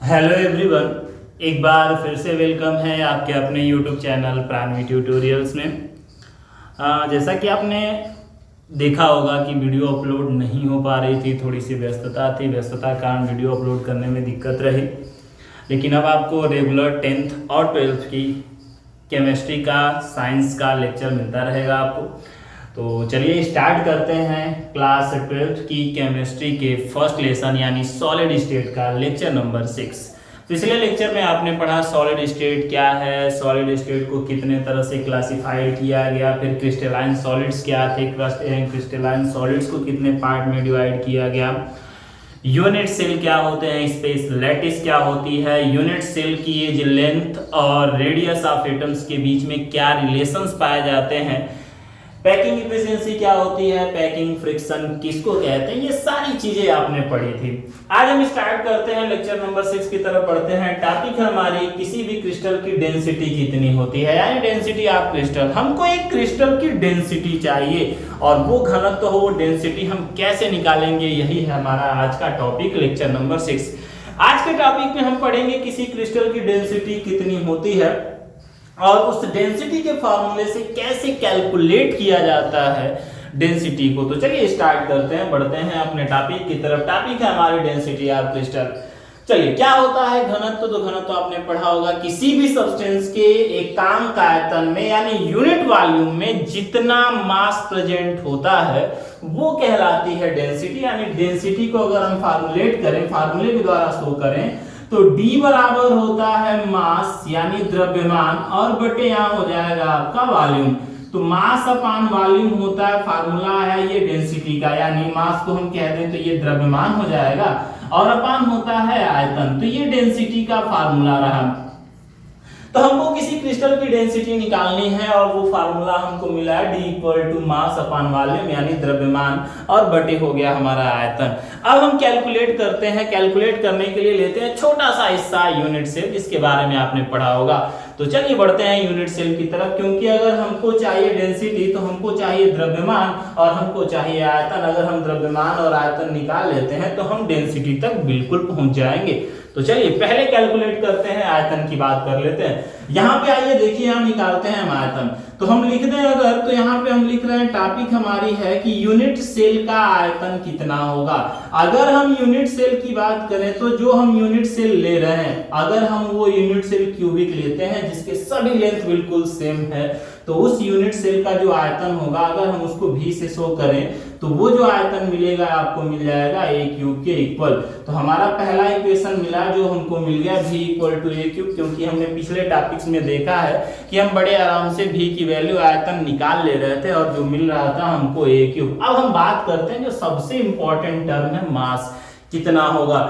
Hello everyone, एक बार फिर से वेलकम है आपके अपने यूट्यूब चैनल प्राणवी ट्यूटोरियल्स में। जैसा कि आपने देखा होगा कि वीडियो अपलोड नहीं हो पा रही थी, थोड़ी सी व्यस्तता थी, व्यस्तता के कारण वीडियो अपलोड करने में दिक्कत रही। लेकिन अब आपको रेगुलर 10th और 12th की केमिस्ट्री का, साइंस का लेक्चर मिलता रहेगा आपको। तो चलिए स्टार्ट करते हैं क्लास 12th की केमिस्ट्री के फर्स्ट लेसन यानी सॉलिड स्टेट का लेक्चर नंबर 6। पिछले लेक्चर में आपने पढ़ा सॉलिड स्टेट क्या है, सॉलिड स्टेट को कितने तरह से क्लासिफाइड किया गया, फिर क्रिस्टलाइन सॉलिड्स क्या थे, क्रिस्टलाइन सॉलिड्स को कितने पार्ट में डिवाइड किया गया, यूनिट सेल क्या होते हैं, स्पेस लैटिस क्या होती है, यूनिट सेल की एज, लेंथ और रेडियस ऑफ एटम्स के बीच में क्या रिलेशंस पाए जाते हैं, पैकिंग इफिशिएंसी क्या होती है, पैकिंग फ्रिक्शन किसको कहते हैं, ये सारी चीजें आपने पढ़ी थी। आज हम स्टार्ट करते हैं लेक्चर नंबर 6 की तरफ बढ़ते हैं। टॉपिक हमारी किसी भी क्रिस्टल की डेंसिटी कितनी होती है, यानी डेंसिटी ऑफ क्रिस्टल। हमको एक क्रिस्टल की डेंसिटी चाहिए और वो घनत्व हो, वो डेंसिटी हम कैसे निकालेंगे, यही है हमारा आज का टॉपिक लेक्चर नंबर 6। आज के टॉपिक में हम पढ़ेंगे किसी क्रिस्टल की डेंसिटी कितनी होती है और उस डेंसिटी के फॉर्मूले से कैसे कैलकुलेट किया जाता है डेंसिटी को। तो चलिए स्टार्ट करते हैं, बढ़ते हैं अपने टॉपिक की तरफ। टॉपिक है हमारी डेंसिटी ऑफ क्रिस्टल। चलिए क्या होता है घनत्व, तो घनत्व आपने पढ़ा होगा किसी भी सब्सटेंस के एकांक आयतन में यानी यूनिट वॉल्यूम में जितना मास प्रेजेंट होता है वो कहलाती है डेंसिटी। यानी डेंसिटी को अगर हम फार्मूलेट करें, फार्मूले के द्वारा शो करें तो D बराबर होता है मास यानी द्रव्यमान और बटे यहाँ हो जाएगा आपका वॉल्यूम। तो मास अपान वॉल्यूम होता है, फार्मूला है ये डेंसिटी का, यानी मास को हम कह दें तो ये द्रव्यमान हो जाएगा और अपान होता है आयतन। तो ये डेंसिटी का फार्मूला रहा। तो हमको किसी क्रिस्टल की डेंसिटी निकालनी है और वो फार्मूला हमको मिला है D equal to mass upon volume यानी द्रव्यमान और बटे हो गया हमारा आयतन। अब हम कैलकुलेट करते हैं। कैलकुलेट करने के लिए लेते हैं छोटा सा हिस्सा यूनिट सेल, जिसके बारे में आपने पढ़ा होगा। तो चलिए बढ़ते हैं यूनिट सेल की तरफ, क्योंकि अगर हमको चाहिए डेंसिटी तो हमको चाहिए द्रव्यमान और हमको चाहिए आयतन। अगर हम द्रव्यमान और आयतन निकाल लेते हैं तो हम डेंसिटी तक बिल्कुल पहुंच जाएंगे। तो चलिए पहले कैलकुलेट करते हैं, आयतन की बात कर लेते हैं। यहाँ पे आइए देखिए, यहाँ निकालते हैं हम आयतन। तो हम लिख दें अगर, तो यहाँ पे हम लिख रहे हैं टॉपिक हमारी है कि यूनिट सेल का आयतन कितना होगा। अगर हम यूनिट सेल की बात करें तो जो हम यूनिट सेल ले रहे हैं, अगर हम वो यूनिट सेल क्यूबिक लेते हैं जिसके सभी लेंथ बिल्कुल सेम है, तो उस यूनिट सेल का जो आयतन होगा अगर हम उसको V से शो करें तो वो जो आयतन मिलेगा आपको मिल जाएगा A क्यूब के इक्वल। तो हमारा पहला इक्वेशन मिला जो हमको मिल गया V equal to A cube, क्योंकि हमने पिछले टॉपिक्स में देखा है कि हम बड़े आराम से V की वैल्यू आयतन निकाल ले रहे थे और जो मिल रहा था हमको A क्यूब। अब हम बात करते हैं जो सबसे इंपॉर्टेंट टर्म है मास कितना होगा।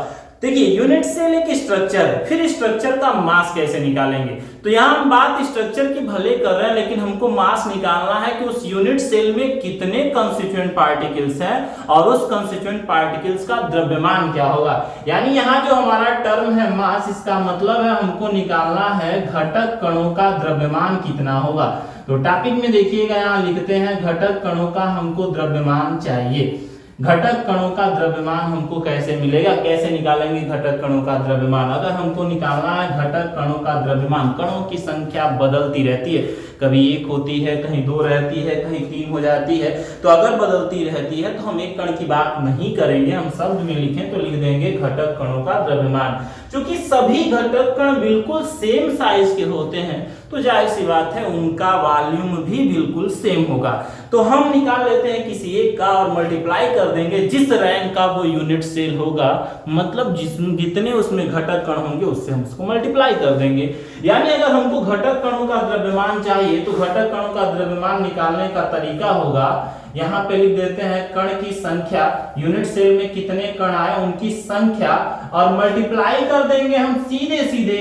देखिए यूनिट सेल एक स्ट्रक्चर है, फिर स्ट्रक्चर का मास कैसे निकालेंगे। तो यहाँ हम बात स्ट्रक्चर की भले कर रहे हैं लेकिन हमको मास निकालना है कि उस यूनिट सेल में कितने कंस्टिट्यूएंट पार्टिकल्स हैं और उस कंस्टिट्यूएंट पार्टिकल्स का द्रव्यमान क्या होगा। यानी यहाँ जो हमारा टर्म है मास, इसका मतलब है हमको निकालना है घटक कणों का द्रव्यमान कितना होगा। तो टॉपिक में देखिएगा यहाँ लिखते हैं घटक कणों का हमको द्रव्यमान चाहिए। घटक कणों का द्रव्यमान हमको कैसे मिलेगा, कैसे निकालेंगे घटक कणों का द्रव्यमान। अगर हमको निकालना है घटक कणों का द्रव्यमान, कणों की संख्या बदलती रहती है, कभी 1 होती है, कहीं 2 रहती है, कहीं 3 हो जाती है। तो अगर बदलती रहती है तो हम एक कण की बात नहीं करेंगे, हम शब्द में लिखें तो लिख देंगे घटक कणों का द्रव्यमान। क्योंकि सभी घटक कण बिल्कुल सेम साइज के होते हैं तो जाहिर सी बात है उनका वॉल्यूम भी बिल्कुल सेम होगा। तो हम निकाल लेते हैं किसी एक का और मल्टीप्लाई कर देंगे जिस रैंक का वो यूनिट सेल होगा, मतलब जितने उसमें घटक कण होंगे उससे हम उसको मल्टीप्लाई कर देंगे। यानी अगर हमको घटक कणों का द्रव्यमान चाहिए तो घटक कणों का द्रव्यमान निकालने का तरीका होगा, यहाँ पे लिख देते हैं कण की संख्या, यूनिट सेल में कितने कण आए उनकी संख्या और मल्टीप्लाई कर देंगे हम सीधे सीधे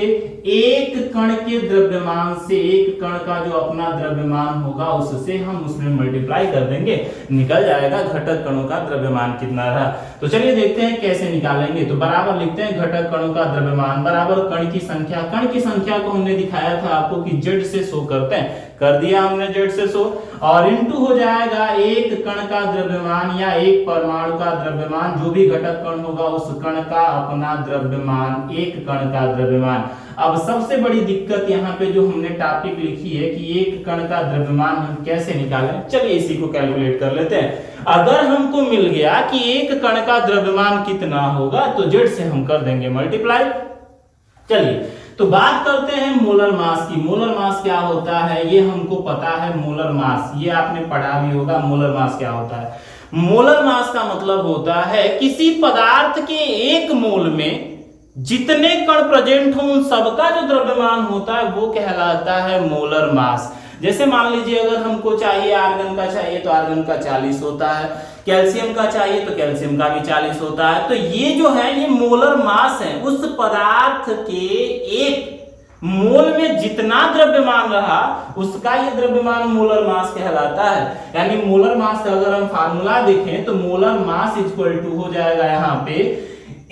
एक कण के द्रव्यमान से, एक कण का जो अपना द्रव्यमान होगा उससे हम उसमें मल्टीप्लाई कर देंगे, निकल जाएगा घटक कणों का द्रव्यमान कितना रहा। तो चलिए देखते हैं कैसे निकालेंगे। तो बराबर लिखते हैं घटक कणों का द्रव्यमान बराबर कण की संख्या। कण की संख्या को हमने दिखाया था आपको कि z से शो करते हैं, कर दिया हमने z से शो, और इनटू हो जाएगा एक कण का द्रव्यमान या एक परमाणु का द्रव्यमान, जो भी घटक कण होगा उस कण का अपना द्रव्यमान, एक कण का द्रव्यमान। अब सबसे बड़ी दिक्कत यहाँ पे जो हमने टॉपिक लिखी है कि एक कण का द्रव्यमान हम कैसे निकालें, चलिए इसी को कैलकुलेट कर लेते हैं। अगर हमको मिल गया कि एक कण का द्रव्यमान कितना होगा तो z से हम कर देंगे मल्टीप्लाई। चलिए तो बात करते हैं मोलर मास की। मोलर मास क्या होता है ये हमको पता है। मोलर मास ये आपने पढ़ा भी होगा। मोलर मास क्या होता है? मोलर मास का मतलब होता है किसी पदार्थ के एक मोल में जितने कण प्रेजेंट हो उन सबका जो द्रव्यमान होता है वो कहलाता है मोलर मास। जैसे मान लीजिए अगर हमको चाहिए आर्गन का चाहिए तो आर्गन का 40 होता है, कैल्शियम का चाहिए तो कैल्शियम का भी 40 होता है। तो ये जो है ये मोलर मास है। उस पदार्थ के एक मोल में जितना द्रव्यमान रहा उसका ये द्रव्यमान मोलर मास कहलाता है। यानी मोलर मास का अगर हम फार्मूला देखें तो मोलर मास इक्वल टू हो जाएगा यहाँ पे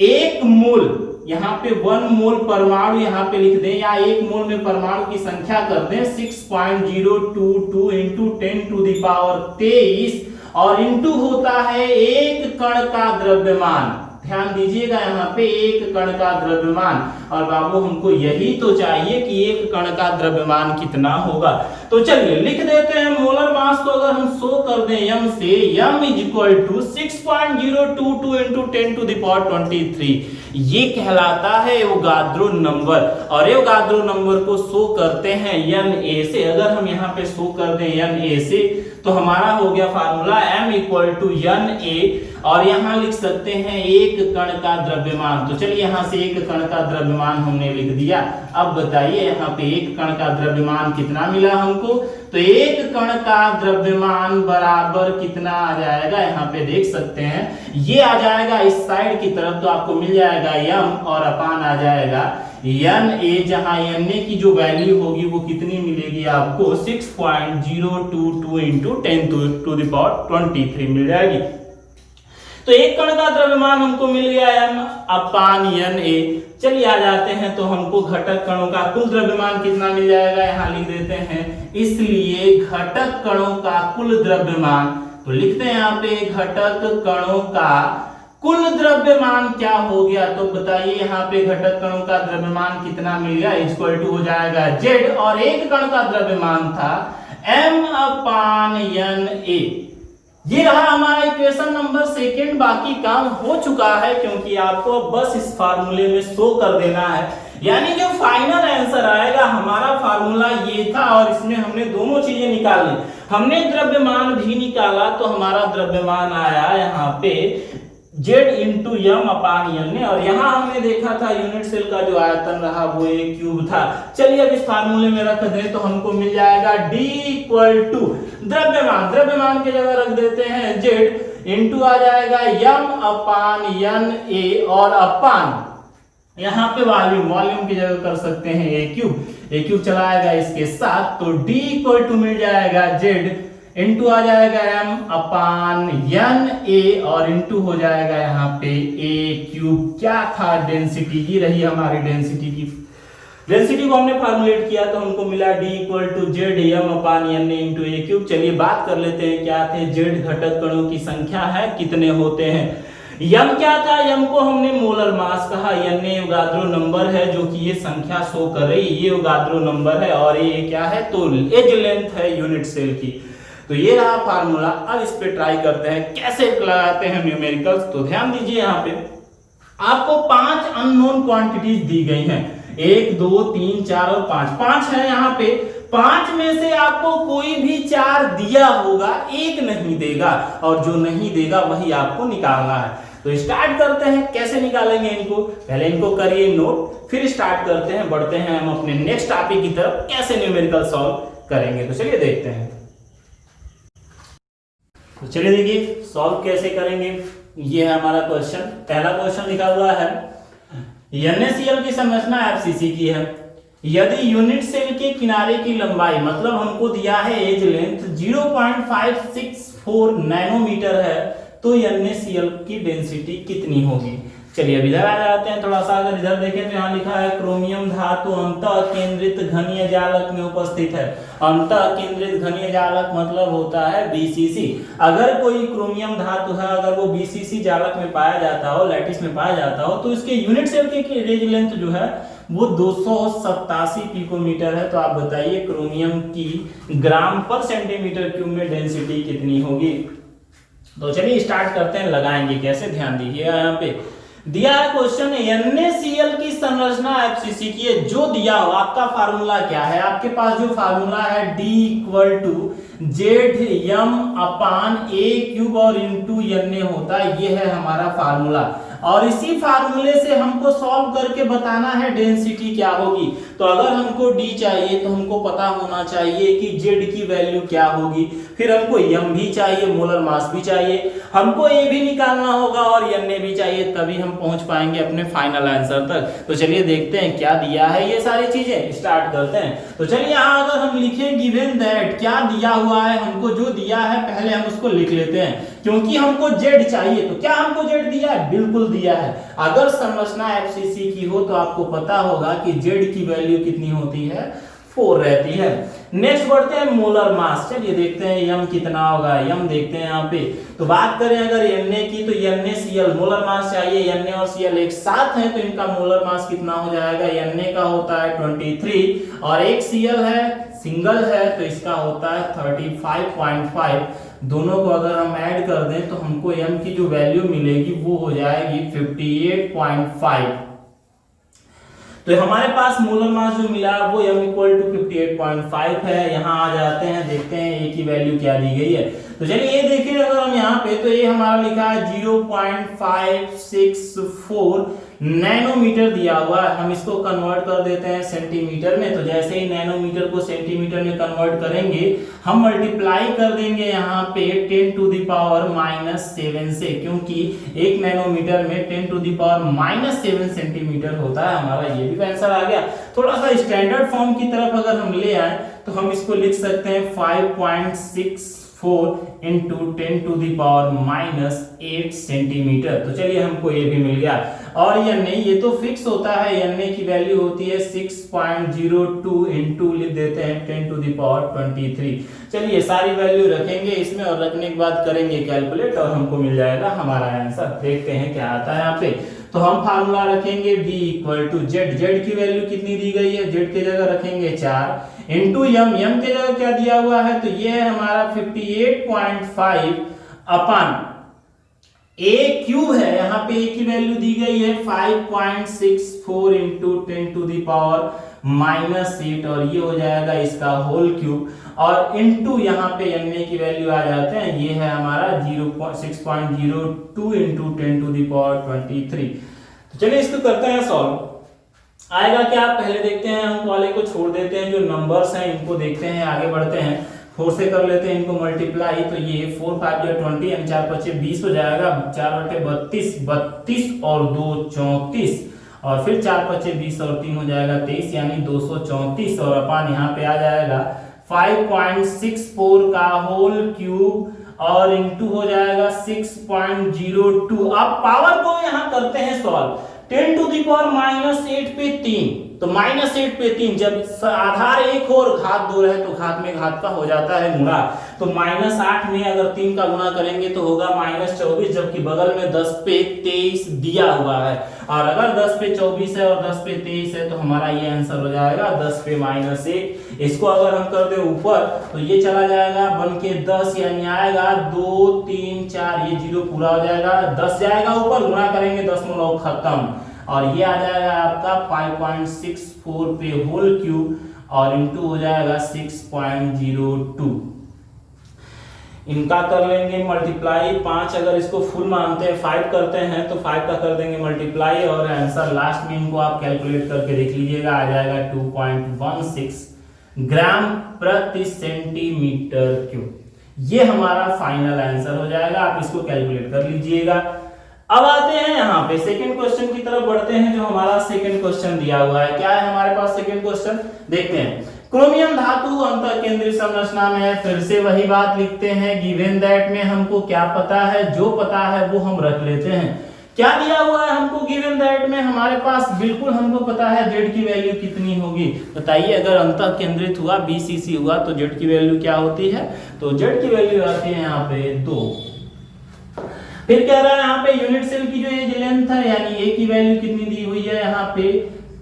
एक मोल, यहाँ पे 1 मोल परमाणु यहाँ पे लिख दें या एक मोल में परमाणु की संख्या कर दें 6.022 इंटू 10 टू द पावर 23 और इंटू होता है एक कण का द्रव्यमान। ध्यान दीजिएगा यहाँ पे एक कण का द्रव्यमान। और बाबू हमको यही तो चाहिए कि एक कण का द्रव्यमान कितना होगा। तो चलिए लिख देते हैं मोलर मास को अगर हम शो कर दें m से, m is equal to 6.022 into 10 to the power 23, ये कहलाता है एवोगाद्रो नंबर। और एवोगाद्रो नंबर को शो करते हैं Na से। अगर हम यहाँ पे शो कर दें Na से तो हमारा हो गया formula m equal to Na, और यहाँ लिख सकते हैं एक कण का द्रव्यमान। तो चलिए यहाँ से एक कण का द्रव्यमान हमने लिख दिया। अब बताइए यहाँ पे एक कण का द्रव्यमान कितना मिला हमको। तो एक कण का द्रव्यमान बराबर कितना आ जाएगा, यहाँ पे देख सकते हैं ये आ जाएगा इस साइड की तरफ, तो आपको मिल जाएगा m और अपान आ जाएगा Na, जहां Na की जो वैल्यू होगी वो कितनी मिलेगी आपको 6.022 इंटू 10 टू द पावर 23 मिल जाएगी। तो एक कण का द्रव्यमान हमको मिल गया m अपान Na। चलिए आ जाते हैं तो हमको घटक कणों का कुल द्रव्यमान कितना मिल जाएगा, यहाँ लिख देते हैं। इसलिए घटक कणों का कुल द्रव्यमान, तो लिखते हैं यहाँ पे घटक कणों का कुल द्रव्यमान क्या हो गया। तो बताइए यहाँ पे घटक कणों का द्रव्यमान कितना मिल गया, इक्वल टू हो जाएगा z, और एक कण का द्रव्यमान था m अपान Na। ये रहा हमारा इक्वेशन नंबर सेकंड। बाकी काम हो चुका है क्योंकि आपको बस इस फार्मूले में शो कर देना है। यानी जो फाइनल आंसर आएगा हमारा फार्मूला ये था और इसमें हमने दोनों चीजें निकाली। हमने द्रव्यमान भी निकाला तो हमारा द्रव्यमान आया यहाँ पे z into m upon Na, और यहाँ हमने देखा था यूनिट सेल का जो आयतन रहा वो एक क्यूब था। चलिए अब इस फार्मूले में रख दें तो हमको मिल जाएगा d इक्वल टू द्रव्यमान, द्रव्यमान की जगह रख देते हैं z इंटू आ जाएगा m अपान Na और अपान यहाँ पे वॉल्यूम, वॉल्यूम की जगह कर सकते हैं a क्यूब चला आएगा इसके साथ। तो d इक्वल टू मिल जाएगा z इंटू आ जाएगा m अपान Na और इंटू हो जाएगा यहाँ पे a क्यूब। क्या था डेंसिटी, ये रही हमारी डेंसिटी की। डेंसिटी को हमने फार्मुलेट किया तो हमको मिला d equal to z m upon Na into a cube. चलिए बात कर लेते हैं क्या थे। z घटक कणों की संख्या है, कितने होते हैं। m क्या था, m को हमने मोलर मास कहा। Na एवोगाद्रो नंबर है जो कि ये संख्या शो कर रही है, ये एवोगाद्रो नंबर है, और ये क्या है तो एज लेंथ है यूनिट सेल की। तो ये रहा फार्मूला। अब इस पे ट्राई करते हैं कैसे लगाते हैं न्यूमेरिकल्स। तो ध्यान दीजिए यहाँ पे आपको 5 अननोन क्वांटिटीज दी गई हैं, 1 2 3 4 और 5 है यहाँ पे। 5 में से आपको कोई भी 4 दिया होगा, एक नहीं देगा, और जो नहीं देगा वही आपको निकालना है। तो स्टार्ट करते हैं कैसे निकालेंगे इनको। पहले इनको करिए नोट, फिर स्टार्ट करते हैं, बढ़ते हैं हम अपने नेक्स्ट टॉपिक की तरफ, कैसे न्यूमेरिकल सॉल्व करेंगे। तो चलिए देखते हैं। तो चलिए देखिए सॉल्व कैसे करेंगे। ये है हमारा क्वेश्चन। पहला क्वेश्चन लिखा हुआ है NaCl की संरचना FCC की है। यदि यूनिट सेल के किनारे की लंबाई, मतलब हमको दिया है एज लेंथ 0.564 नैनोमीटर है, तो NaCl की डेंसिटी कितनी होगी। चलिए अब इधर आ जाते हैं। थोड़ा सा अगर इधर देखें तो यहाँ लिखा है क्रोमियम धातु अंतः केंद्रित घनीय जालक में उपस्थित है। अंतः केंद्रित घनीय जालक मतलब होता है BCC। अगर कोई क्रोमियम धातु है, अगर वो BCC जालक में पाया जाता हो, लैटिस में पाया जाता हो, तो इसके यूनिट सेल की रेज लेंथ जो है वो 287 पिकोमीटर है। तो आप बताइए क्रोमियम की ग्राम पर सेंटीमीटर क्यूब में डेंसिटी कितनी होगी। तो चलिए स्टार्ट करते हैं, लगाएंगे कैसे, ध्यान दीजिए। यहाँ पे दिया है क्वेश्चन NaCl की संरचना FCC की है, जो दिया हो आपका फार्मूला क्या है। आपके पास जो फार्मूला है D = ZM/A³ और इंटू Na होता है, ये है हमारा फार्मूला। और इसी फार्मूले से हमको सॉल्व करके बताना है डेंसिटी क्या होगी। तो अगर हमको D चाहिए तो हमको पता होना चाहिए कि Z की वैल्यू क्या होगी, फिर हमको M भी चाहिए, मोलर मास भी चाहिए, हमको A भी निकालना होगा और Na भी चाहिए, तभी हम पहुंच पाएंगे अपने फाइनल आंसर तक। तो चलिए देखते हैं क्या दिया है, ये सारी चीजें स्टार्ट करते हैं। तो चलिए यहाँ अगर हम लिखें गिवन दैट, क्या दिया हुआ है हमको, जो दिया है पहले हम उसको लिख लेते हैं, क्योंकि हमको Z चाहिए। तो क्या हमको Z दिया है, बिल्कुल दिया है। अगर संरचना FCC की हो तो आपको पता होगा कि Z की वैल्यू कितनी होती है, 4 रहती है। नेक्स्ट बढ़ते हैं मोलर मास। चलिए देखते हैं M कितना होगा, M देखते हैं यहाँ पे। तो बात करें अगर Na की, तो NaCl मोलर मास चाहिए, Na और Cl एक साथ हैं तो इनका मोलर मास कितना हो जाएगा। Na का होता है 23 और एक Cl है, सिंगल है, तो इसका होता है 35.5। दोनों को अगर हम ऐड कर दें तो हमको M की जो वैल्यू मिलेगी वो हो जाएगी 58.5। तो हमारे पास मोलर मास जो मिला वो M = 58.5 है। यहाँ आ जाते हैं, देखते हैं A की वैल्यू क्या दी गई है। तो चलिए ये देखिए, अगर हम यहाँ पे, तो ये हमारा लिखा है 0.564 नैनोमीटर दिया हुआ है। हम इसको कन्वर्ट कर देते हैं सेंटीमीटर में। तो जैसे ही नैनोमीटर को सेंटीमीटर में कन्वर्ट करेंगे, हम मल्टीप्लाई कर देंगे यहाँ पे 10⁻⁻7 से, क्योंकि एक नैनोमीटर में 10⁻⁻7 सेंटीमीटर होता है हमारा। ये भी आंसर आ गया। थोड़ा सा स्टैंडर्ड फॉर्म की तरफ अगर हम ले आए तो हम इसको लिख सकते हैं 5.64 × 10⁻⁸ सेंटीमीटर। तो चलिए हमको ये भी मिल गया। और Na ये तो फिक्स होता है, Na की वैल्यू होती है 6.02 × लिख देते हैं 10⁻23। चलिए सारी वैल्यू रखेंगे इसमें और रखने के बाद करेंगे कैलकुलेट और हमको मिल जाएगा हमारा आंसर। देखते हैं क्या आता है यहाँ पे। तो हम फार्मूला रखेंगे D = Z की वैल्यू कितनी दी गई है, Z की जगह रखेंगे 4 इंटू M की जगह क्या दिया हुआ है, तो ये है हमारा 58.5 अपन A³ है। यहाँ पे A की वैल्यू दी गई है 5.64 × 10⁻⁻8 और ये हो जाएगा इसका होल क्यूब और इनटू यहाँ पे Na की वैल्यू आ जाते हैं, ये है हमारा 6.02 × 10⁻23। तो चलिए इसको करते हैं सॉल्व। आएगा क्या, पहले देखते हैं, अंक वाले को छोड़ देते हैं, जो नंबर्स हैं इनको देखते हैं, आगे बढ़ते हैं। 4 से कर लेते हैं इनको मल्टीप्लाई। तो ये 4 5 20 एंड 4 5 20 हो जाएगा। 4 बटे 32 और 2 34 और फिर 4 5 20 और 3 हो जाएगा 23, यानी 234 और अपन यहाँ पे आ जाएगा 5.64 का होल क्यूब और इंटू हो जाएगा 6.02। अब पावर को यहाँ करते हैं सॉल्व। 10⁻⁻8 पे 3, तो -8 पे 3, जब आधार 1 और घात 2 रहे तो घात में घात का हो जाता है गुणा। तो -8 में अगर 3 का गुणा करेंगे तो होगा -24, जबकि बगल में 10 पे 23 दिया हुआ है। और अगर 10 पे 24 है और 10 पे 23 है तो हमारा ये आंसर हो जाएगा 10 पे -1। इसको अगर हम कर दे ऊपर तो ये चला जाएगा बन के 10, यानी आएगा 2 3 4, ये 0 पूरा हो जाएगा, 10 जाएगा ऊपर, गुणा करेंगे 10 में 9 खत्म और ये आ जाएगा आपका 5.64 पे होल क्यूब और इनटू हो जाएगा 6.02। इनका कर लेंगे मल्टीप्लाई, 5 अगर इसको फुल मानते हैं 5 करते हैं तो 5 का कर देंगे मल्टीप्लाई और आंसर लास्ट में इनको आप कैलकुलेट करके देख लीजिएगा, आ जाएगा 2.16 ग्राम प्रति सेंटीमीटर क्यूब। ये हमारा फाइनल आंसर हो जाएगा, आप इसको कैलकुलेट कर लीजिएगा। अब आते हैं यहाँ पे सेकंड क्वेश्चन की तरफ बढ़ते हैं। जो हमारा सेकंड क्वेश्चन दिया हुआ है, क्या है हमारे पास सेकंड क्वेश्चन, देखते हैं। क्रोमियम धातु अंतःकेंद्रित संरचना में है, फिर से वही बात लिखते हैं, गिवन दैट में हमको क्या पता है, जो पता है वो हम रख लेते हैं। क्या दिया हुआ है हमको गिवन दैट में, हमारे पास बिल्कुल हमको पता है जेड की वैल्यू कितनी होगी। बताइए, अगर अंतःकेंद्रित हुआ बीसीसी हुआ तो जेड की वैल्यू क्या होती है, तो जेड की वैल्यू आती है यहाँ पे 2। फिर कह रहा है यहाँ पे यूनिट सेल की जो एज लेंथ है यानी ए की वैल्यू कितनी दी हुई है यहाँ पे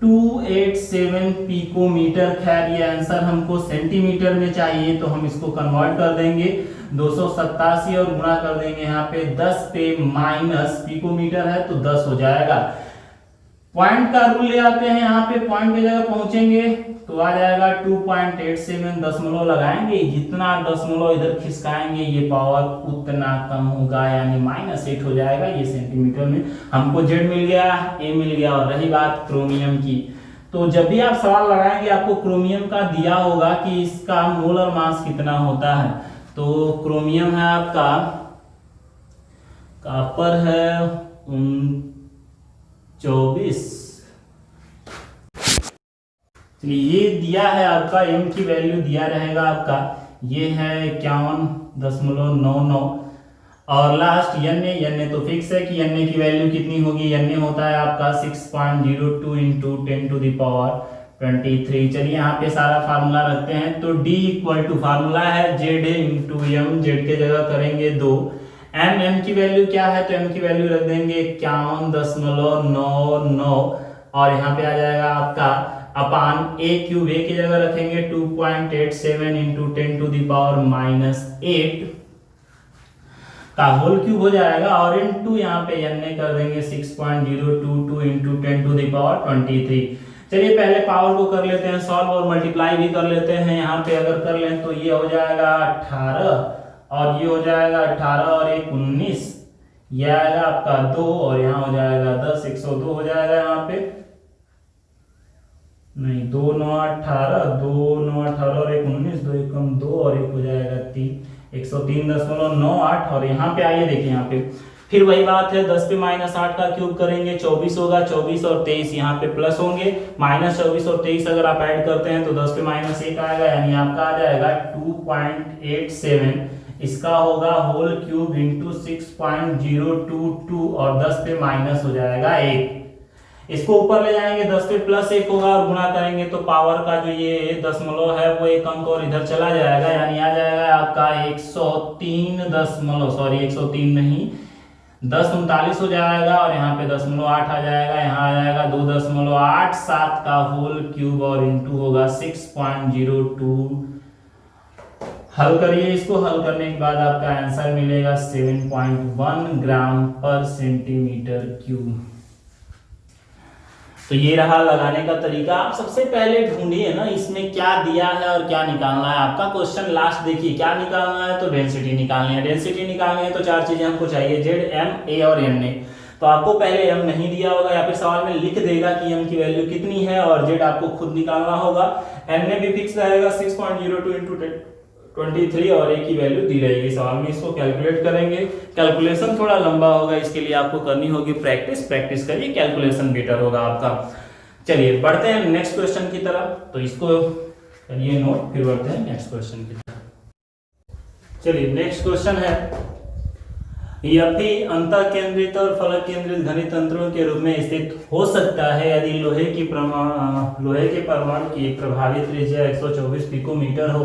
287 पिकोमीटर। खैर ये आंसर हमको सेंटीमीटर में चाहिए तो हम इसको कन्वर्ट कर देंगे 287 और गुणा कर देंगे यहाँ पे 10 पे माइनस पिकोमीटर है तो 10 हो जाएगा। पॉइंट का रूल ले आते हैं, यहाँ पे पॉइंट की जगह पहुंचेंगे तो आ जाएगा 2.87। दशमलव लगाएंगे, जितना दशमलव इधर खिसकाएंगे ये पावर उतना कम होगा यानी -8 हो जाएगा। ये सेंटीमीटर में हमको जेड मिल गया, ए मिल गया। और रही बात क्रोमियम की, तो जब भी आप सवाल लगाएंगे आपको क्रोमियम का दिया होगा कि इसका मोलर मास कितना होता है। तो क्रोमियम है आपका, कॉपर है 24, ये दिया है आपका, एम की वैल्यू दिया रहेगा आपका, ये है 51.99 और लास्ट एन तो फिक्स है कि एन की वैल्यू कितनी होगी। एन होता है आपका 6.02 इंटू 10⁻23। चलिए यहाँ पे सारा फार्मूला रखते हैं। तो D इक्वल टू फार्मूला है जेड इंटू एम, जेड के जगह करेंगे 2। एम की वैल्यू क्या है, तो एम की वैल्यू रख देंगे 51.99 और यहाँ पे आ जाएगा आपका अपान ए क्यूब, ए की जगह रखेंगे 2.87 इंटू 10⁻⁻8 का होल क्यूब हो जाएगा और इनटू यहाँ पे एन कर देंगे 6.022 इंटू 10⁻23। चलिए पहले पावर को कर लेते हैं सॉल्व और मल्टीप्लाई भी कर लेते हैं। यहाँ पे अगर कर लें तो ये हो जाएगा 18 और ये हो जाएगा 18 और 1 19, ये आएगा आपका 2 और यहाँ हो जाएगा 10, 102 हो जाएगा। यहाँ पे नहीं, 2 9 18, 2 9 18 और 1 19, 2 1 2 और 1 हो जाएगा 3, 103.98। और यहाँ पे आइए देखिए, यहाँ पे फिर वही बात है, 10 पे -8 का क्यूब करेंगे 24 होगा, 24 और 23 यहाँ पे प्लस होंगे, -24 और 23 अगर आप ऐड करते हैं तो 10 पे -1 आएगा यानी आपका आ जाएगा 2.87। इसका होगा होल क्यूब इंटू 6.022 और 10 पे माइनस हो जाएगा 1। इसको ऊपर ले जाएंगे, 10 पे +1 होगा और गुणा करेंगे तो पावर का जो ये दशमलव है वो एक अंक और इधर चला जाएगा यानी आ जाएगा आपका 103 नहीं 1039 हो जाएगा और यहाँ पे 0.8 आ जाएगा, यहाँ आ जाएगा 2.87 का होल क्यूब और इंटू होगा 6.02। हल करिए इसको, हल करने के बाद आपका आंसर मिलेगा 7.1 ग्राम पर सेंटीमीटर क्यूब। तो ये रहा लगाने का तरीका। आप सबसे पहले ढूंढिए ना इसमें क्या दिया है और क्या निकालना है। आपका क्वेश्चन लास्ट देखिए, क्या निकालना है तो डेंसिटी निकालनी है। डेंसिटी निकालनी है तो 4 चीजें हमको चाहिए, जेड, एम, ए और एन ए। तो आपको पहले एम नहीं दिया होगा या फिर सवाल में लिख देगा कि एम की वैल्यू कितनी है और जेड आपको खुद निकालना होगा। एन ए भी फिक्स रहेगा 6.02 इंटू 23 और ए की वैल्यू दी रहेगी सवाल में। इसको कैलकुलेट करेंगे, कैलकुलेशन थोड़ा लंबा होगा, इसके लिए आपको करनी होगी प्रैक्टिस करिए, कैलकुलेशन बेटर होगा आपका। चलिए बढ़ते हैं नेक्स्ट क्वेश्चन की तरफ। तो इसको करिए नोट, फिर बढ़ते हैं नेक्स्ट क्वेश्चन की तरफ। चलिए नेक्स्ट क्वेश्चन है, यदि अंतःकेंद्रित और फलक केंद्रित घनी तंत्रों के रूप में स्थित हो सकता है यदि लोहे के परमाणु की प्रभावी त्रिज्या 124 पिकोमीटर हो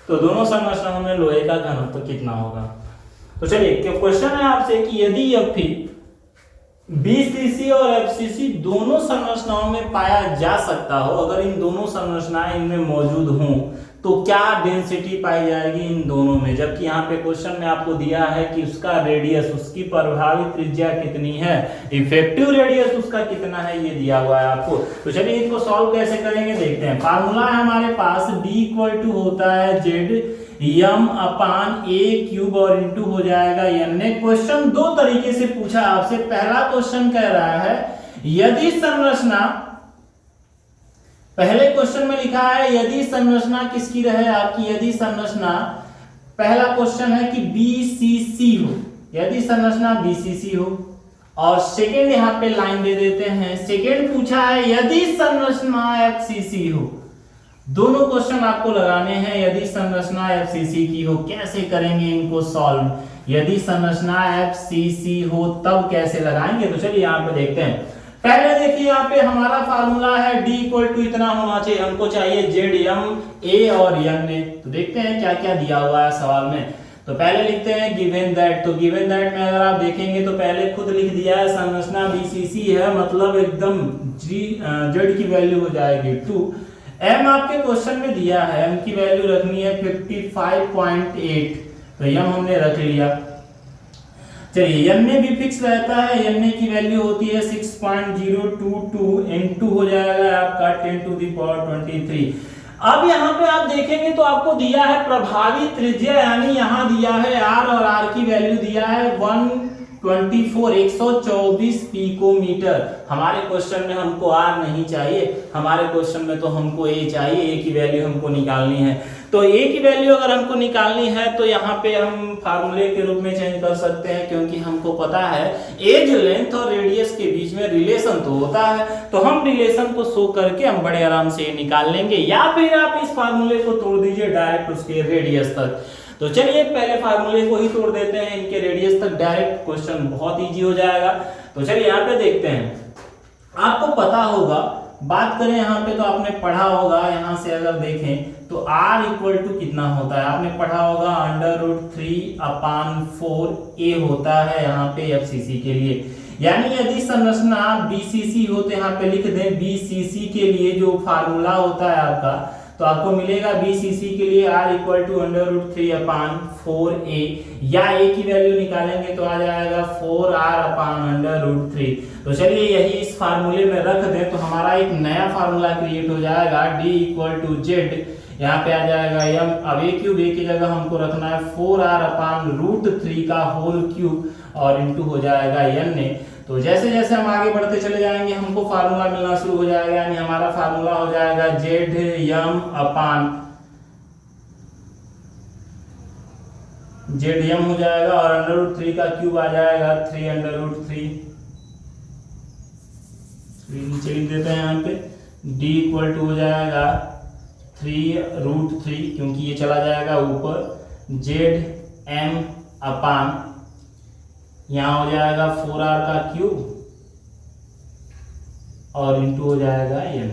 तो दोनों संरचनाओं में लोहे का घनत्व कितना होगा। तो चलिए क्वेश्चन है आपसे कि यदि Fe BCC और FCC दोनों संरचनाओं में पाया जा सकता हो, अगर इन दोनों संरचनाएं इनमें मौजूद हों तो क्या डेंसिटी पाई जाएगी इन दोनों में। जबकि यहाँ पे क्वेश्चन में आपको दिया है कि उसका रेडियस, उसकी प्रभावी त्रिज्या कितनी है, इफेक्टिव रेडियस उसका कितना है, ये दिया हुआ है आपको। तो चलिए इसको सॉल्व कैसे करेंगे देखते हैं। फार्मूला है हमारे पास, D इक्वल टू होता है जेड एम अपान ए क्यूब और इंटू हो जाएगा एन ए। क्वेश्चन दो तरीके से पूछा आपसे। पहला क्वेश्चन कह रहा है यदि संरचना, पहले क्वेश्चन में लिखा है यदि संरचना किसकी रहे आपकी, यदि संरचना, पहला क्वेश्चन है कि BCC हो, यदि संरचना BCC हो और सेकेंड यहाँ पे लाइन दे देते हैं। सेकेंड पूछा है यदि संरचना एफसीसी हो, दोनों क्वेश्चन आपको लगाने हैं। यदि संरचना एफसीसी की हो, कैसे करेंगे इनको सॉल्व? यदि संरचना एफसीसी हो तब कैसे लगाएंगे? तो चलिए यहाँ पे देखते हैं। पहले देखिए यहाँ पे हमारा फार्मूला है D इक्वल टू इतना होना चाहिए, हमको चाहिए जेड एम ए और एन ए। तो देखते हैं क्या क्या दिया हुआ है सवाल में। तो पहले लिखते हैं गिवन दैट। तो गिवन दैट में अगर आप देखेंगे तो पहले खुद लिख दिया है संरचना बीसीसी है, मतलब एकदम जेड की वैल्यू हो जाएगी 2। एम आपके क्वेश्चन में दिया है, एम की वैल्यू रखनी है 55.8, तो एम हमने रख लिया। चलिए एन ए भी फिक्स रहता है, एन ए की वैल्यू होती है 6.022 इनटू हो जाएगा आपका 10 टू द पावर 23। अब यहाँ पे आप देखेंगे तो आपको दिया है प्रभावी त्रिज्या, यानी यहाँ दिया है आर और आर की वैल्यू दिया है 124 पिकोमीटर। हमारे क्वेश्चन में हमको आर नहीं चाहिए, हमारे क्वेश्चन में तो हमको ए चाहिए, ए की वैल्यू हमको निकालनी है। तो ए की वैल्यू अगर हमको निकालनी है तो यहाँ पे हम फार्मूले के रूप में चेंज कर सकते हैं, क्योंकि हमको पता है एज लेंथ और रेडियस के बीच में रिलेशन तो होता है, तो हम रिलेशन को शो करके हम बड़े आराम से निकाल लेंगे। या फिर आप इस फार्मूले को तोड़ दीजिए डायरेक्ट उसके रेडियस तक। तो चलिए पहले फार्मूले को ही तोड़ देते हैं, इनके रेडियस तक डायरेक्ट क्वेश्चन बहुत इजी हो जाएगा। तो चलिए यहाँ पे देखते हैं। आपको पता होगा, बात करें यहाँ पे तो आपने पढ़ा होगा, यहाँ से अगर देखें तो r इक्वल टू कितना होता है, आपने पढ़ा होगा √3/4 a होता है यहाँ पे एफसीसी के लिए। यानी यदि संरचना बीसीसी हो तो यहाँ पे लिख दें बीसीसी के लिए जो फार्मूला होता है आपका, तो आपको मिलेगा बीसीसी के लिए r इक्वल टू √3/4a, या a की वैल्यू निकालेंगे तो आ जाएगा 4r/√3। तो चलिए यही इस फार्मूले में रख दें तो हमारा एक नया फार्मूला क्रिएट हो जाएगा d इक्वल टू जेड, यहाँ पे आ जाएगा m। अब a क्यूब, a की जगह हमको रखना है 4r/√3 का होल क्यूब और इंटू हो जाएगा n ए। तो जैसे जैसे हम आगे बढ़ते चले जाएंगे हमको फार्मूला मिलना शुरू हो जाएगा, यानी हमारा फार्मूला हो जाएगा जेड एम हो जाएगा और √3 का क्यूब आ जाएगा 3√3। नीचे लिख देते हैं यहाँ पे d इक्वल टू हो जाएगा 3√3, क्योंकि ये चला जाएगा ऊपर, जेड एम अपान यहाँ हो जाएगा 4r का क्यूब और इंटू हो जाएगा n।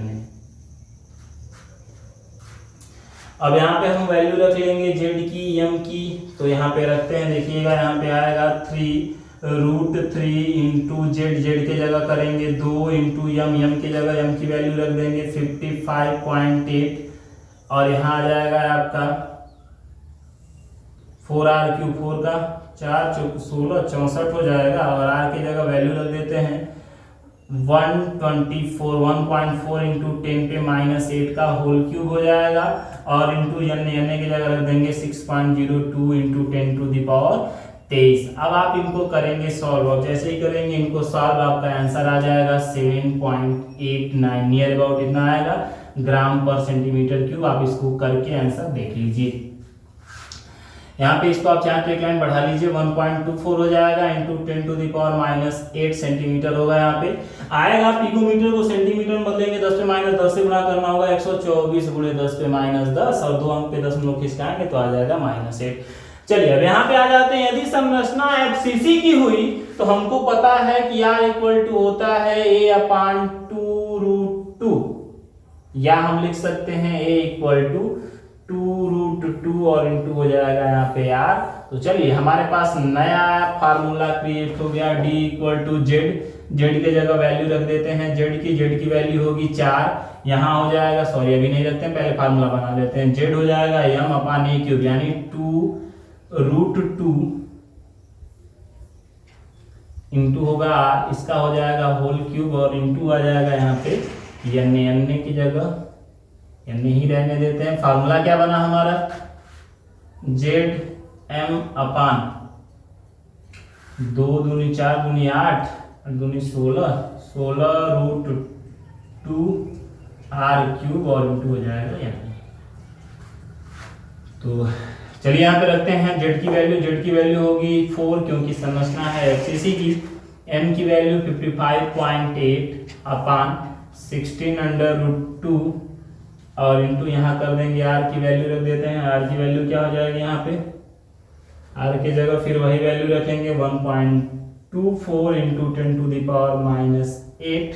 अब यहाँ पे हम वैल्यू रख लेंगे जेड की m की, तो यहाँ पे रखते हैं, देखिएगा यहाँ पे आएगा 3√3 इंटू जेड, जेड के जगह करेंगे 2 इंटू m की जगह m की वैल्यू रख देंगे 55.8 और यहाँ आ जाएगा आपका 4r क्यूब, 4 का 4 16 64 हो जाएगा और r की जगह वैल्यू रख देते हैं 1.4 इंटू 10 पे -8 का होल क्यूब हो जाएगा और इंटू n की जगह रख देंगे 6.02 इंटू 10 टू द पावर 23। अब आप इनको करेंगे सॉल्व, अब जैसे ही करेंगे इनको सॉल्व आपका आंसर आ जाएगा 7.89, नियर अबाउट इतना आएगा ग्राम पर सेंटीमीटर क्यूब। आप इसको करके आंसर देख लीजिए। यहाँ पे इसको आप चाहें तो एक लाइन बढ़ा लीजिए, 1.24 हो जाएगा into 10 to the power -8 centimetre होगा। यहाँ पे आएगा, पिकोमीटर को सेंटीमीटर में बदलेंगे, 10 पे -10 से गुणा करना होगा, 124 गुणे 10 पे -10 और 2 अंक पे दशमलव खिसकाएंगे तो आ जाएगा -8। चलिए अब यहाँ पे आ जाते हैं। यदि संरचना एफसीसी की हुई तो हमको पता है कि r इक्वल टू होता है a/2√2, या हम लिख सकते हैं a इक्वल टू 2√2 और इंटू हो जाएगा यहाँ पे r। तो चलिए हमारे पास नया फार्मूला क्रिएट हो गया, d equal to Z, Z के जगह वैल्यू रख देते हैं, जेड की वैल्यू होगी 4, यहाँ हो जाएगा, सॉरी अभी नहीं रखते हैं, पहले फार्मूला बना लेते हैं, जेड हो जाएगा m अपान a क्यूब, यानी 2√2 इंटू होगा r, इसका हो जाएगा होल क्यूब और इंटू आ जाएगा यहाँ पे n की जगह n ही रहने देते हैं। फार्मूला क्या बना हमारा, जेड एम अपान 2 दूनी 4 दूनी 8 दूनी 16√2 r क्यूब और इंटू हो जाएगा n। तो चलिए यहाँ पे रखते हैं जेड की वैल्यू होगी 4, क्योंकि संरचना है एफसीसी की, m की वैल्यू 55.8 अपान 16√2 और इंटू यहाँ कर देंगे r की वैल्यू रख देते हैं। r की वैल्यू क्या हो जाएगी यहाँ पे, r की जगह फिर वही वैल्यू रखेंगे 1.24 इंटू 10⁻⁻8,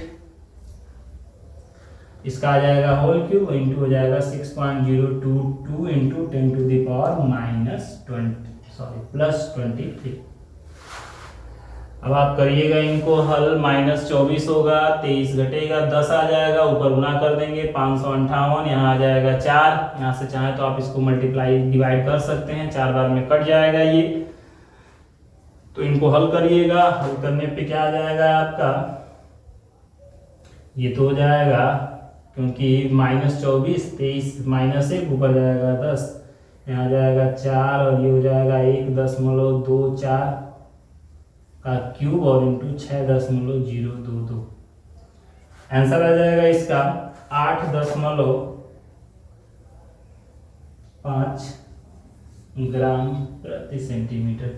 इसका आ जाएगा होल क्यूब इंटू हो जाएगा 6.022 इंटू 10⁻+23। अब आप करिएगा इनको हल, -24 होगा, 23 घटेगा 10 आ जाएगा, ऊपर गुना कर देंगे 558, यहाँ आ जाएगा 4, यहाँ से चाहे तो आप इसको मल्टीप्लाई डिवाइड कर सकते हैं, 4 बार में कट जाएगा ये। तो इनको हल करिएगा, हल करने पे क्या आ जाएगा आपका, ये तो हो जाएगा क्योंकि -24 23 -1 ऊपर जाएगा 10, यहाँ जाएगा 4 और ये हो जाएगा 1.24 का क्यूब और इंटू 6.022। आंसर आ जाएगा इसका 8.5 ग्राम प्रति सेंटीमीटर।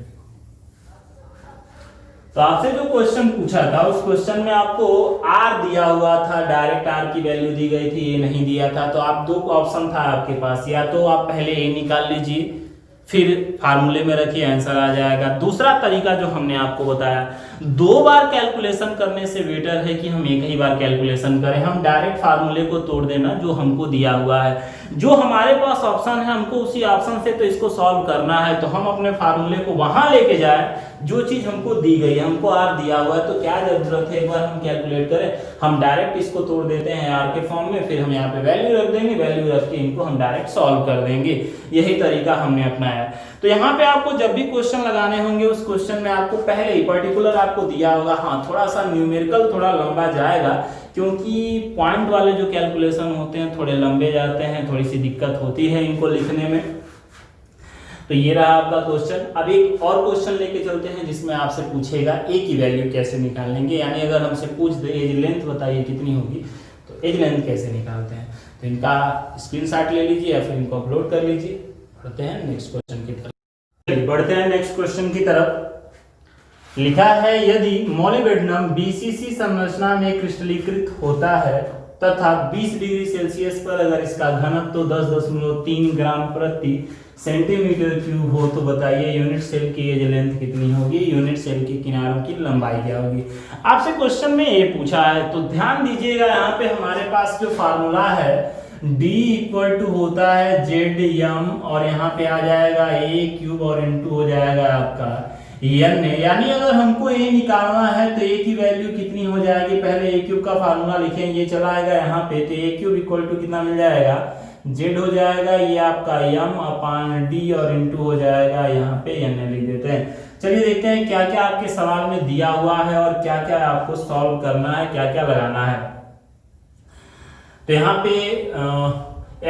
तो आपसे जो क्वेश्चन पूछा था उस क्वेश्चन में आपको आर दिया हुआ था, डायरेक्ट आर की वैल्यू दी गई थी, ये नहीं दिया था। तो आप दो ऑप्शन था आपके पास, या तो आप पहले ए निकाल लीजिए फिर फार्मूले में रखिए, आंसर आ जाएगा। दूसरा तरीका जो हमने आपको बताया, 2 बार कैलकुलेशन करने से बेटर है कि हम एक ही बार कैलकुलेशन करें। हम डायरेक्ट फार्मूले को तोड़ देना जो हमको दिया हुआ है, जो हमारे पास ऑप्शन है हमको उसी ऑप्शन से तो इसको सॉल्व करना है। तो हम अपने फार्मूले को वहां लेके जाए, जो चीज हमको दी गई है, हमको आर दिया हुआ है तो क्या जरूरत है एक बार हम कैलकुलेट करें, हम डायरेक्ट इसको तोड़ देते हैं आर के फॉर्म में, फिर हम यहाँ पे वैल्यू रख देंगे, वैल्यू रख के इनको हम डायरेक्ट सॉल्व कर देंगे। यही तरीका हमने अपनाया। तो यहाँ पे आपको जब भी क्वेश्चन लगाने होंगे उस क्वेश्चन में आपको पहले ही पर्टिकुलर आपको दिया होगा। हाँ, थोड़ा सा न्यूमेरिकल थोड़ा लंबा जाएगा क्योंकि पॉइंट वाले जो कैलकुलेशन होते हैं थोड़े लंबे जाते हैं, थोड़ी सी दिक्कत होती है इनको लिखने में। तो ये रहा आपका क्वेश्चन। अब एक और क्वेश्चन लेके चलते हैं जिसमें आपसे पूछेगा ए की वैल्यू कैसे निकालेंगे, यानी अगर हमसे पूछ दे एज लेंथ बताइए कितनी होगी तो एज लेंथ कैसे निकालते हैं। तो इनका स्क्रीनशॉट ले लीजिए या फिर इनको अपलोड कर लीजिए। बढ़ते हैं नेक्स्ट क्वेश्चन की तरफ। लिखा है यदि मोलिब्डेनम BCC संरचना में क्रिस्टलीकृत होता है तथा 20 डिग्री सेल्सियस पर अगर इसका घनत्व तो 10.3 ग्राम प्रति सेंटीमीटर क्यूब हो तो बताइए यूनिट सेल की एज लेंथ कितनी होगी, यूनिट सेल के किनारों की लंबाई क्या होगी। आपसे क्वेश्चन में ये पूछा है तो ध्यान दीजिएगा, यहाँ पे हमारे पास जो फार्मूला है D इक्वल टू होता है ZM और यहाँ पे आ जाएगा A क्यूब और इंटू हो जाएगा आपका N, यानी अगर हमको A निकालना है तो A की वैल्यू कितनी हो जाएगी, पहले A क्यूब का फार्मूला लिखेंगे, ये चला आएगा यहाँ पे, तो A क्यूब इक्वल टू कितना मिल जाएगा, Z हो जाएगा ये आपका M अपान D और इंटू हो जाएगा यहाँ पे N लिख देते हैं। चलिए देखते हैं क्या क्या आपके सवाल में दिया हुआ है और क्या क्या आपको सॉल्व करना है, क्या क्या लगाना है। तो यहाँ पे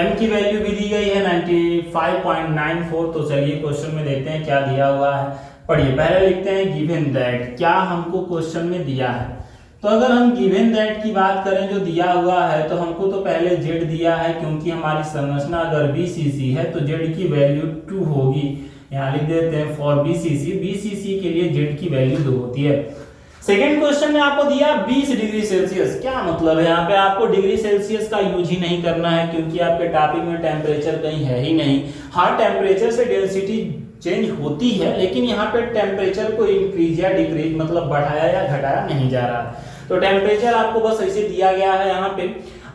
m की वैल्यू भी दी गई है 95.94। तो चलिए क्वेश्चन में देखते हैं क्या दिया हुआ है। पढ़िए, पहले लिखते हैं गिवन दैट, क्या हमको क्वेश्चन में दिया है। तो अगर हम गिवन दैट की बात करें जो दिया हुआ है तो हमको तो पहले z दिया है, क्योंकि हमारी संरचना अगर BCC है तो z की वैल्यू 2 होगी। यहाँ लिख देते हैं फॉर BCC के लिए z की वैल्यू 2 होती है। सेकेंड क्वेश्चन में आपको दिया 20 डिग्री सेल्सियस, क्या मतलब है, यहाँ पे आपको डिग्री सेल्सियस का यूज ही नहीं करना है क्योंकि आपके टॉपिक में टेम्परेचर कहीं है ही नहीं। हाँ, टेम्परेचर से डेंसिटी चेंज होती है लेकिन यहाँ पे टेम्परेचर को इंक्रीज या डिक्रीज मतलब बढ़ाया या घटाया नहीं जा रहा। तो टेम्परेचर आपको बस ऐसे दिया गया है यहाँ पे।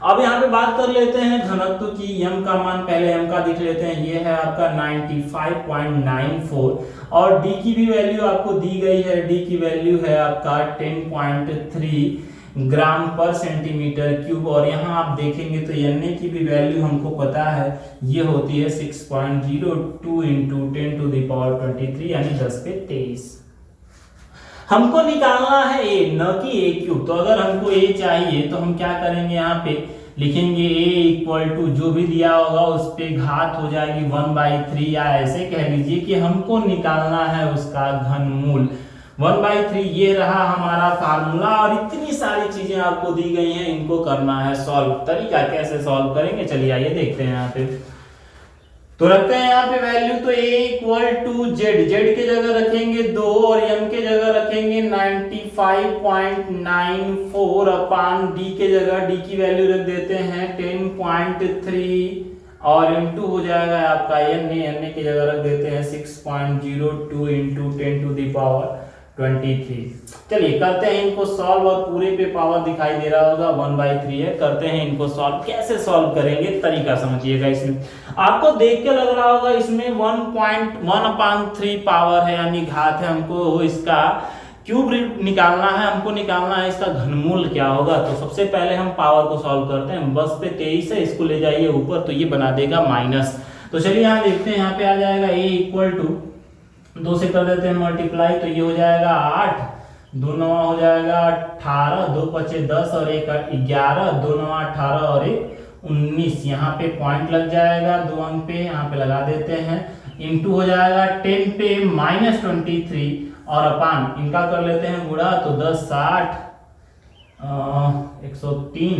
अब यहाँ पे बात कर लेते हैं घनत्व की, m का मान पहले m का देख लेते हैं, ये है आपका 95.94 और d की भी वैल्यू आपको दी गई है, d की वैल्यू है आपका 10.3 ग्राम पर सेंटीमीटर क्यूब और यहाँ आप देखेंगे तो Na की भी वैल्यू हमको पता है, ये होती है 6.02 इंटू 10⁻23 यानी 10 पे 23। हमको निकालना है a, न कि a क्यूब। तो अगर हमको a चाहिए तो हम क्या करेंगे, यहाँ पे लिखेंगे a इक्वल टू जो भी दिया होगा उस पे घात हो जाएगी 1/3, या ऐसे कह लीजिए कि हमको निकालना है उसका घनमूल 1/3। ये रहा हमारा फार्मूला और इतनी सारी चीजें आपको दी गई हैं, इनको करना है सॉल्व। तरीका कैसे सॉल्व करेंगे चलिए आइए देखते हैं। यहाँ पे तो रखते हैं यहाँ पे वैल्यू, तो a equal to Z, Z के जगह रखेंगे 2 और m के जगह रखेंगे 95.94 अपान d के जगह d की वैल्यू रख देते हैं 10.3 और m2 हो जाएगा आपका n की जगह रख देते हैं 6.02 इंटू 10 टू द पावर 23। चलिए करते हैं इनको सॉल्व, और पूरे पे पावर दिखाई दे रहा होगा 1/3 है। करते हैं इनको सॉल्व, कैसे सॉल्व करेंगे तरीका समझिएगा। इसमें आपको देख के लग रहा होगा इसमें 1.1/3 पावर है, यानी घात है। हमको इसका क्यूब निकालना है, हमको निकालना है इसका घनमूल क्या होगा। तो सबसे पहले हम पावर को सॉल्व करते हैं। बस पे 23 है, इसको ले जाइए ऊपर तो ये बना देगा माइनस। तो चलिए यहाँ देखते हैं, यहाँ पे आ जाएगा a इक्वल टू 2 से कर देते हैं मल्टीप्लाई, तो ये हो जाएगा 8, 2 9 हो जाएगा 18, 2 5 10 और 1 11, 2 9 18 और 1 19। यहाँ पे पॉइंट लग जाएगा 2 अंक पे, यहाँ पे लगा देते हैं। इनटू हो जाएगा 10 पे -23 और अपान इनका कर लेते हैं गुणा, तो 10 60 103,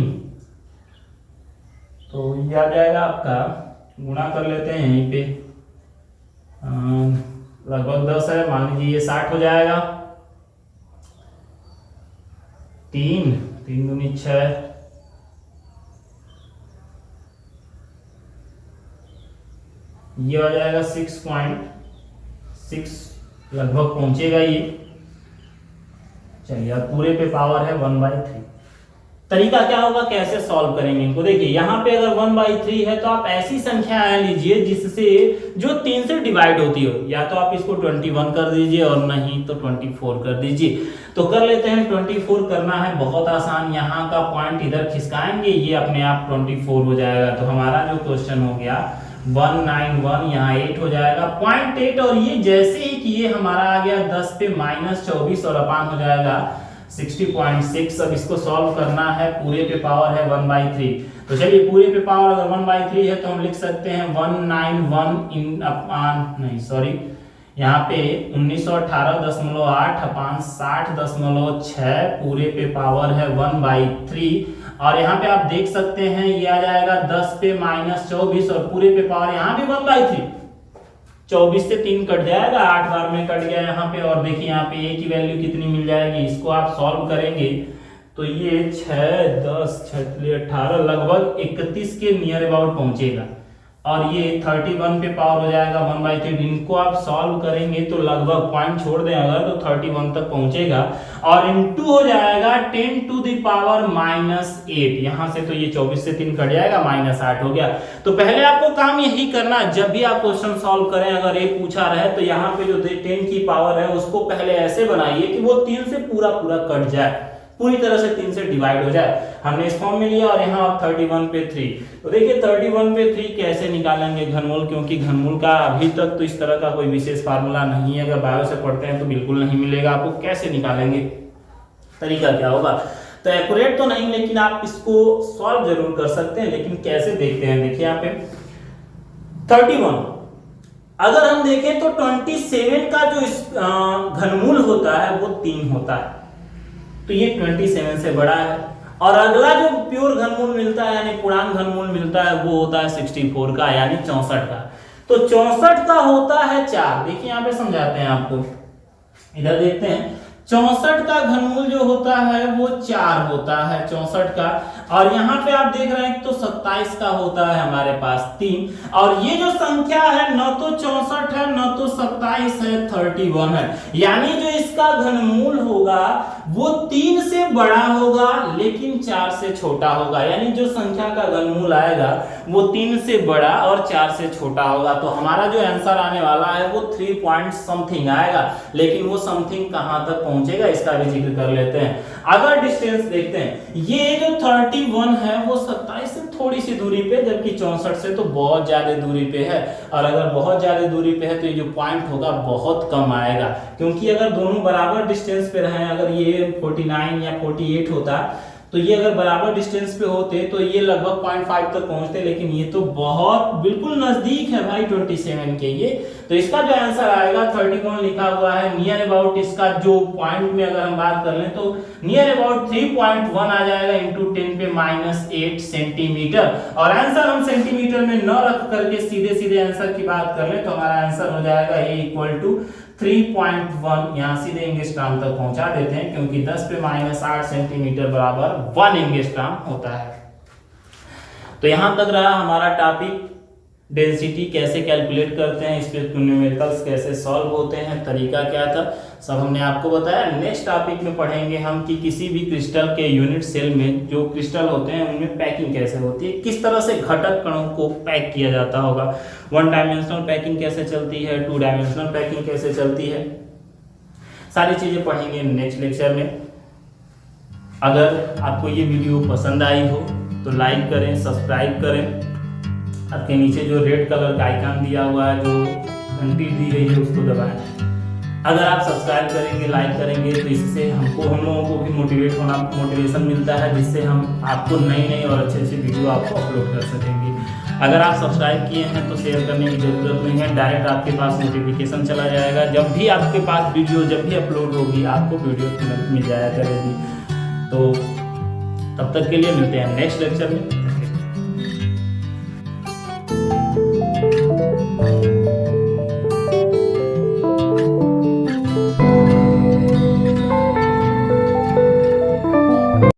तो ये आ जाएगा आपका, गुणा कर लेते हैं यहीं पे, लगभग 10 है, मान लीजिए ये 60 हो जाएगा। 3 3 दूनी 6, ये हो जाएगा 6.6 लगभग पहुंचेगा ये। चलिए अब पूरे पे पावर है 1/3। तरीका क्या होगा, कैसे सॉल्व करेंगे इनको। देखिए यहाँ पे अगर 1/3 है तो आप ऐसी संख्या लीजिए जिससे जो 3 से डिवाइड होती हो, या तो आप इसको 21 कर दीजिए और नहीं तो 24 कर दीजिए। तो कर लेते हैं 24 करना है, बहुत आसान। यहाँ का पॉइंट इधर खिसकाएंगे, ये अपने आप 24 हो जाएगा। तो हमारा जो क्वेश्चन हो गया 191, यहाँ 8 हो जाएगा 0.8, और ये जैसे ही कि ये हमारा आ गया 10 पे -24 और अपान हो जाएगा 60.6। अब इसको सॉल्व करना है, पूरे पे पावर है 1/3। तो चलिए पूरे पे पावर अगर 1/3 है तो हम लिख सकते हैं 191 इन अपान, नहीं सॉरी, यहाँ पे 1918.8 अपान 60.6, पूरे पे पावर है 1/3। और यहाँ पे आप देख सकते हैं ये आ जाएगा 10 पे -24 और पूरे पे पावर यहाँ भी 1/3। 24 से 3 कट जाएगा, 8 बार में कट गया यहाँ पे। और देखिए यहाँ पे a की वैल्यू कितनी मिल जाएगी, इसको आप सॉल्व करेंगे तो ये 6 10 6 18 लगभग 31 के नियर अबाउट पहुंचेगा। और ये 31 पे पावर हो जाएगा 1/3। इनको आप सॉल्व करेंगे तो लगभग पॉइंट छोड़ दें अगर तो 31 तक पहुंचेगा। और इनटू हो जाएगा 10 टू द पावर -8। यहां से तो ये 24 से 3 कट जाएगा, -8 हो गया। तो पहले आपको काम यही करना, जब भी आप क्वेश्चन सॉल्व करें अगर ये पूछा रहे तो यहाँ पे जो 10 की पावर है उसको पहले ऐसे बनाइए कि वो 3 से पूरा कट जाए, पूरी तरह से 3 से डिवाइड हो जाए। हमने इस फॉर्म में लिया और यहाँ आप 31 पे 3। तो देखिए 31 पे 3 कैसे निकालेंगे घनमूल, क्योंकि घनमूल का अभी तक तो इस तरह का कोई विशेष फार्मूला नहीं है। अगर बायो से पढ़ते हैं तो बिल्कुल नहीं मिलेगा आपको। कैसे निकालेंगे, तरीका क्या होगा, तो एक्यूरेट तो नहीं लेकिन आप इसको सॉल्व जरूर कर सकते हैं। लेकिन कैसे देखते हैं, देखिए यहाँ पे 31 अगर हम देखें तो 27 का जो घनमूल होता है वो 3 होता है, तो ये 27 से बड़ा है। और अगला जो प्योर घनमूल मिलता है यानी पूर्णांक घनमूल मिलता है वो होता है 64 का, यानी 64 का। तो 64 का होता है 4। देखिए यहाँ पे समझाते हैं आपको, इधर देखते हैं 64 का घनमूल जो होता है वो 4 होता है 64 का। और यहाँ पे आप देख रहे हैं तो 27 का होता है हमारे पास 3। और ये जो संख्या है न तो 64 है न तो 27 है, 31 है। यानी जो इसका घनमूल होगा वो 3 से बड़ा होगा लेकिन 4 से छोटा होगा। यानी जो संख्या का घनमूल आएगा वो 3 से बड़ा और 4 से छोटा होगा। तो हमारा जो आंसर आने वाला है वो 3 पॉइंट समथिंग आएगा। लेकिन वो समथिंग कहां तक पहुंचेगा इसका भी जिक्र कर लेते हैं। अगर डिस्टेंस देखते हैं, ये जो 31 है वो 27 से थोड़ी सी दूरी पे, जबकि 64 से तो बहुत ज्यादा दूरी पे है। और अगर बहुत ज्यादा दूरी पे है तो ये जो पॉइंट होगा बहुत कम आएगा, क्योंकि अगर दोनों बराबर डिस्टेंस पे रहे, अगर ये 49 या 48 होता तो ये अगर बराबर डिस्टेंस पे होते तो ये लगभग 0.5 तक पहुंचते, लेकिन ये तो बहुत बिल्कुल नजदीक है भाई 27 के ये। तो इसका जो आंसर आएगा 30 कौन लिखा हुआ है, नियर अबाउट इसका जो पॉइंट में अगर हम बात कर लें तो नियर अबाउट 3.1 आ जाएगा इंटू 10 पे -8 सेंटीमीटर। और आंसर हम सेंटीमीटर में न रख करके सीधे सीधे आंसर की बात कर ले तो हमारा आंसर हो जाएगा A = 3.1। यहाँ सीधे एंगस्ट्रॉम तक पहुंचा देते हैं क्योंकि 10 पे -8 सेंटीमीटर बराबर 1 एंगस्ट्रॉम होता है। तो यहां तक रहा हमारा टॉपिक, डेंसिटी कैसे कैलकुलेट करते हैं, इस पे न्यूमेरिकल्स कैसे सॉल्व होते हैं, तरीका क्या था, सब हमने आपको बताया। नेक्स्ट टॉपिक में पढ़ेंगे हम कि किसी भी क्रिस्टल के यूनिट सेल में जो क्रिस्टल होते हैं उनमें पैकिंग कैसे होती है, किस तरह से घटक कणों को पैक किया जाता होगा, 1 डायमेंशनल पैकिंग कैसे चलती है, 2 डायमेंशनल पैकिंग कैसे चलती है, सारी चीजें पढ़ेंगे नेक्स्ट लेक्चर में। अगर आपको ये वीडियो पसंद आई हो तो लाइक करें, सब्सक्राइब करें, आपके नीचे जो रेड कलर का आइकन दिया हुआ है, जो घंटी दी गई है उसको दबाएं। अगर आप सब्सक्राइब करेंगे, लाइक करेंगे तो इससे हम लोगों को भी मोटिवेशन मिलता है, जिससे हम आपको नई और अच्छे वीडियो आपको अपलोड कर सकेंगे। अगर आप सब्सक्राइब किए हैं तो शेयर करने की जरूरत नहीं है, डायरेक्ट आपके पास नोटिफिकेशन चला जाएगा। जब भी आपके पास वीडियो जब भी अपलोड होगी आपको वीडियो तुरंत मिल जाया करेगी। तो तब तक के लिए मिलते हैं नेक्स्ट लेक्चर में।